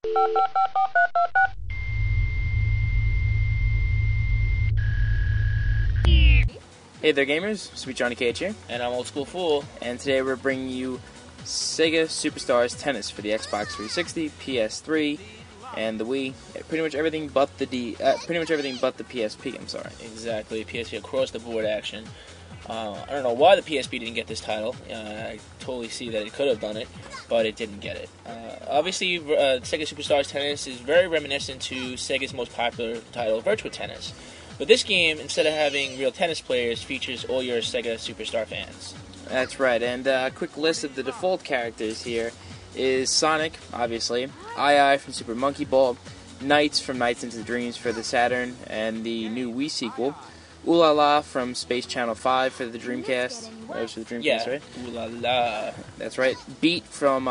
Hey there gamers, Sweet Johnny Cage here, And I'm Old School Fool. and today we're bringing you Sega Superstars Tennis for the Xbox 360, PS3, and the Wii. Pretty much everything but the PSP. I'm sorry. Exactly, PSP across the board action. I don't know why the PSP didn't get this title. I totally see that it could have done it, but it didn't get it. Obviously, Sega Superstars Tennis is very reminiscent to Sega's most popular title, Virtua Tennis. But this game, instead of having real tennis players, features all your Sega Superstar fans. That's right, and a quick list of the default characters here is Sonic, obviously, II from Super Monkey Ball, Knights from Nights into Dreams for the Saturn and the new Wii sequel, Ooh La La from Space Channel 5 for the Dreamcast. That was for the Dreamcast, right? Ooh La La. That's right. Beat from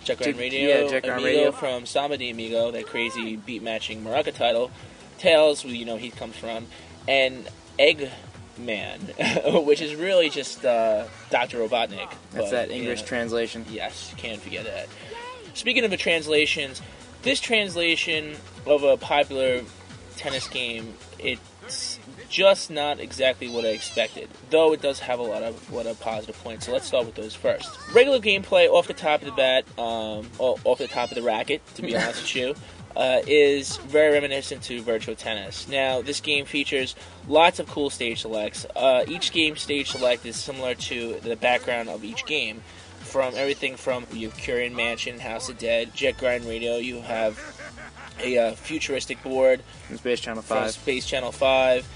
Jet Grind Radio. Yeah, Jet Grind Radio. From Samba de Amigo, that crazy beat-matching Maraca title. Tails, he comes from. And Eggman, which is really just Dr. Robotnik. That's that English translation. Yes, can't forget that. Speaking of the translations, this translation of a popular tennis game, it's just not exactly what I expected, though it does have a lot of positive points. So let's start with those first. Regular gameplay off the top of the bat, off the top of the racket, to be honest with you, is very reminiscent to Virtua Tennis. Now, this game features lots of cool stage selects. Each game stage select is similar to the background of each game. From everything from you have Curian Mansion, House of Dead, Jet Grind Radio, you have a futuristic board From Space Channel 5. from Space Channel 5.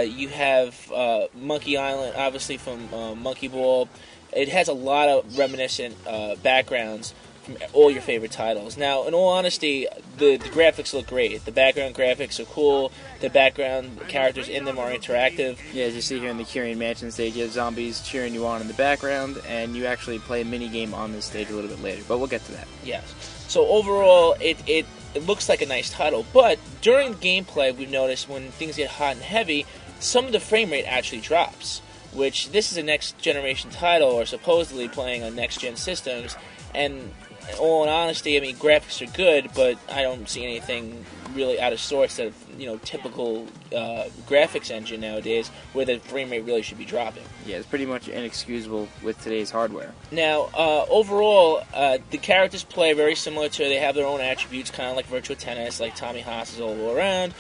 You have Monkey Island, obviously from Monkey Ball. It has a lot of reminiscent backgrounds from all your favorite titles. Now, in all honesty, the graphics look great. The background graphics are cool. The background characters in them are interactive. Yeah, as you see here in the Curian Mansion stage, you have zombies cheering you on in the background, and you actually play a mini-game on this stage a little bit later, but we'll get to that. Yes. So overall, it looks like a nice title, but during gameplay, we've noticed when things get hot and heavy, some of the frame rate actually drops, which this is a next-generation title, or supposedly playing on next-gen systems, and in all honesty, I mean, graphics are good, but I don't see anything really out of sorts of, typical graphics engine nowadays, where the frame rate really should be dropping. Yeah, it's pretty much inexcusable with today's hardware. Now, overall, the characters play very similar to, they have their own attributes, kind of like Virtua Tennis, like Tommy Haas is all around.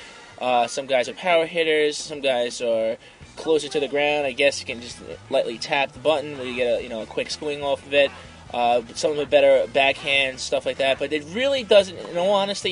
Some guys are power hitters, some guys are closer to the ground. I guess you can just lightly tap the button where you get a quick swing off of it. Some of them are better backhand, stuff like that. But it really doesn't, in all honesty,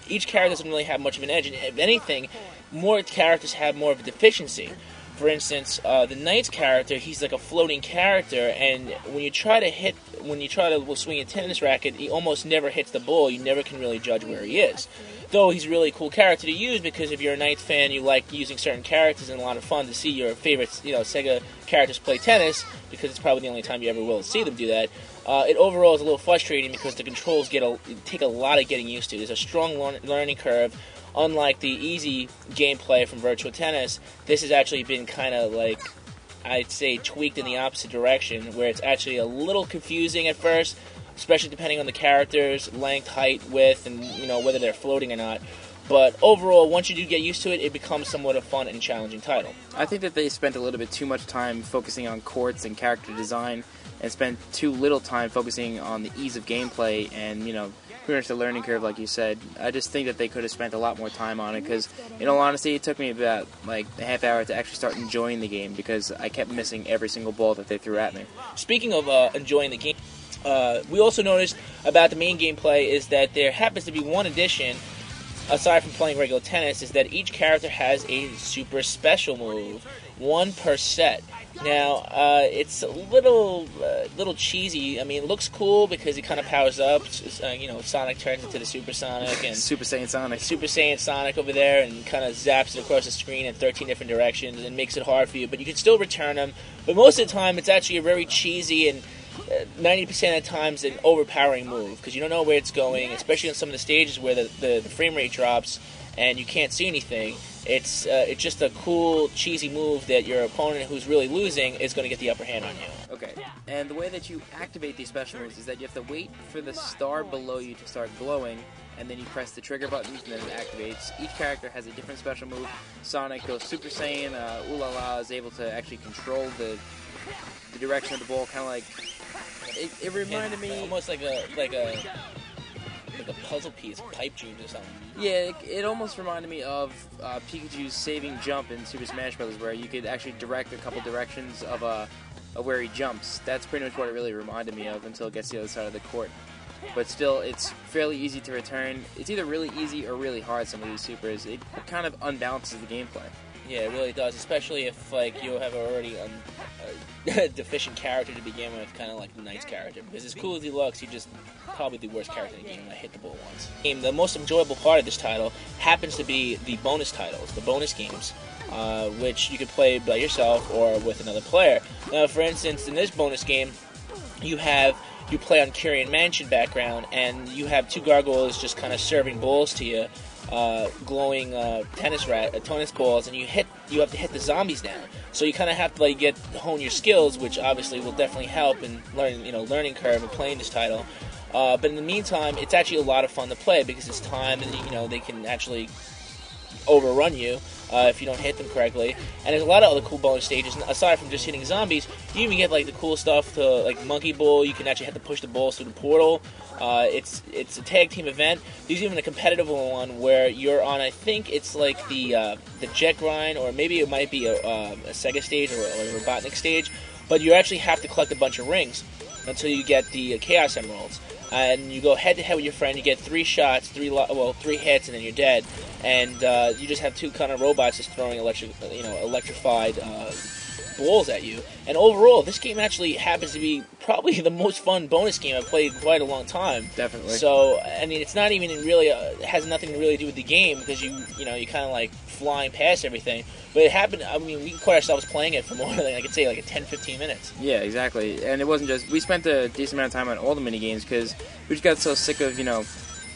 each character doesn't really have much of an edge. And if anything, more characters have more of a deficiency. For instance, the Knight's character, he's like a floating character, and when you try to swing a tennis racket, he almost never hits the ball. You never can really judge where he is. Though he's a really cool character to use, because if you're a Knights fan, you like using certain characters, and a lot of fun to see your favorite, Sega characters play tennis, because it's probably the only time you ever will see them do that. It overall is a little frustrating because the controls take a lot of getting used to. There's a strong learning curve. Unlike the easy gameplay from Virtua Tennis, this has actually been kind of like, I'd say, tweaked in the opposite direction, where it's actually a little confusing at first, especially depending on the characters, length, height, width, and whether they're floating or not. But overall, once you do get used to it, it becomes somewhat a fun and challenging title. I think that they spent a little bit too much time focusing on courts and character design, and spent too little time focusing on the ease of gameplay and, pretty much the learning curve, like you said. I just think that they could have spent a lot more time on it, because, in all honesty, it took me about, a half hour to actually start enjoying the game, because I kept missing every single ball that they threw at me. Speaking of enjoying the game, we also noticed about the main gameplay is that there happens to be one addition, aside from playing regular tennis, is that each character has a super special move, one per set. Now, it's a little cheesy. I mean, it looks cool because he kind of powers up. Sonic turns into the Super Sonic, and Super Saiyan Sonic over there, and kind of zaps it across the screen in 13 different directions and makes it hard for you. But you can still return him. But most of the time, it's actually a very cheesy and 90% of the times an overpowering move, because you don't know where it's going, especially on some of the stages where the frame rate drops and you can't see anything. It's just a cool, cheesy move that your opponent who's really losing is going to get the upper hand on you. Okay, and the way that you activate these special moves is that you have to wait for the star below you to start glowing, and then you press the trigger buttons, and then it activates. Each character has a different special move. Sonic goes Super Saiyan. Ulala is able to actually control the direction of the ball, kind of like... It reminded me... Almost like a puzzle piece, pipe dreams or something. Yeah, it almost reminded me of Pikachu's saving jump in Super Smash Bros., where you could actually direct a couple directions of where he jumps. That's pretty much what it really reminded me of until it gets to the other side of the court. But still, it's fairly easy to return. It's either really easy or really hard, some of these supers. It kind of unbalances the gameplay. Yeah, it really does, especially if you have already a deficient character to begin with, kind of like the Knight's character. Because as cool as he looks, he's just probably the worst character in the game. I hit the ball once. The most enjoyable part of this title happens to be the bonus titles, the bonus games, which you can play by yourself or with another player. Now, for instance, in this bonus game, you play on Kyrian Mansion background, and you have two gargoyles just kind of serving balls to you. Glowing tennis balls, and you have to hit the zombies down. So you kind of have to hone your skills, which obviously will definitely help in learning curve of playing this title. But in the meantime, it's actually a lot of fun to play because it's time, and they can actually overrun you if you don't hit them correctly. And there's a lot of other cool bonus stages. Aside from just hitting zombies, you even get the cool stuff to Monkey Ball. You can actually have to push the balls through the portal. It's a tag team event. There's even a competitive one where you're on, I think it's the Jet Grind, or maybe it might be a Sega stage or a Robotnik stage, but you actually have to collect a bunch of rings until you get the Chaos Emeralds. And you go head-to-head with your friend. You get 3 shots, 3 hits, and then you're dead. And you just have 2 kind of robots just throwing electrified balls at you. And overall, this game actually happens to be probably the most fun bonus game I've played in quite a long time. Definitely. So, I mean, it's not even really it has nothing to really do with the game because you kind of flying past everything. But it happened. I mean, we caught ourselves playing it for more than I could say 10-15 minutes. Yeah, exactly. And it wasn't just we spent a decent amount of time on all the mini games because we just got so sick of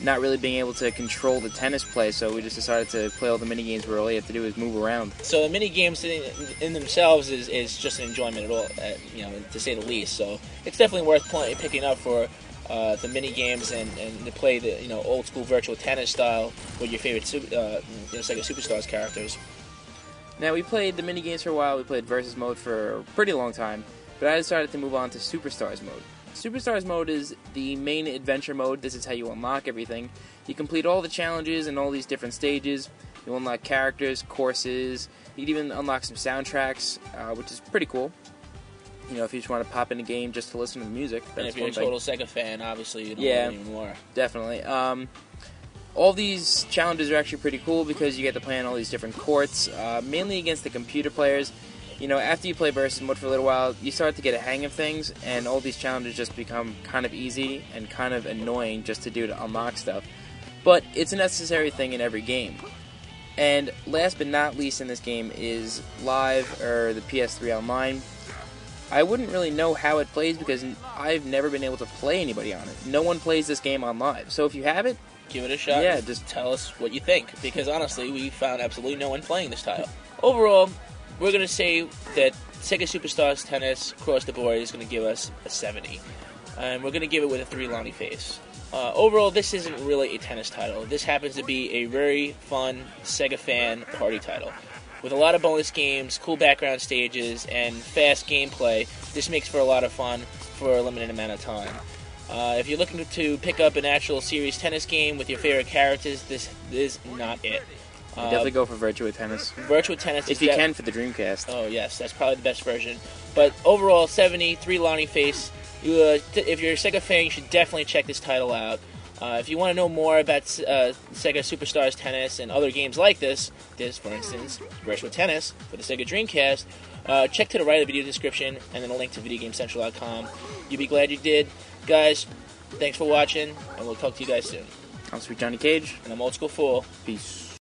not really being able to control the tennis play, so we just decided to play all the mini games where all you have to do is move around. So the mini games in themselves is just an enjoyment at all, to say the least. So it's definitely worth picking up for the mini games and to play the old school virtual tennis style with your favorite Sega Superstars characters. Now we played the mini games for a while. We played versus mode for a pretty long time, but I decided to move on to Superstars mode. Superstars mode is the main adventure mode. This is how you unlock everything. You complete all the challenges and all these different stages. You unlock characters, courses. You can even unlock some soundtracks, which is pretty cool. If you just want to pop in a game just to listen to the music. And if you're a total Sega fan, obviously you don't want any more. Definitely. All these challenges are actually pretty cool because you get to play on all these different courts, mainly against the computer players. After you play versus mode for a little while, you start to get a hang of things, and all these challenges just become kind of easy and kind of annoying just to do to unlock stuff. But it's a necessary thing in every game. And last but not least in this game is Live, or the PS3 Online. I wouldn't really know how it plays because I've never been able to play anybody on it. No one plays this game on Live. So if you have it, give it a shot. Yeah, just tell us what you think, because honestly, we found absolutely no one playing this title. Overall, we're going to say that Sega Superstars Tennis across the board is going to give us a 70. And we're going to give it with a 3 Lonnie face. Overall, this isn't really a tennis title. This happens to be a very fun Sega fan party title. With a lot of bonus games, cool background stages, and fast gameplay, this makes for a lot of fun for a limited amount of time. If you're looking to pick up an actual serious tennis game with your favorite characters, this is not it. Definitely go for Virtua Tennis. Virtua Tennis. If you can, for the Dreamcast. Oh, yes. That's probably the best version. But overall, 70, 3 Lonnie face. If you're a Sega fan, you should definitely check this title out. If you want to know more about Sega Superstars Tennis and other games like this, for instance, Virtua Tennis for the Sega Dreamcast, check to the right of the video description and then a link to VideoGameCentral.com. You'll be glad you did. Guys, thanks for watching, and we'll talk to you guys soon. I'm Sweet Johnny Cage. And I'm Old School Fool. Peace.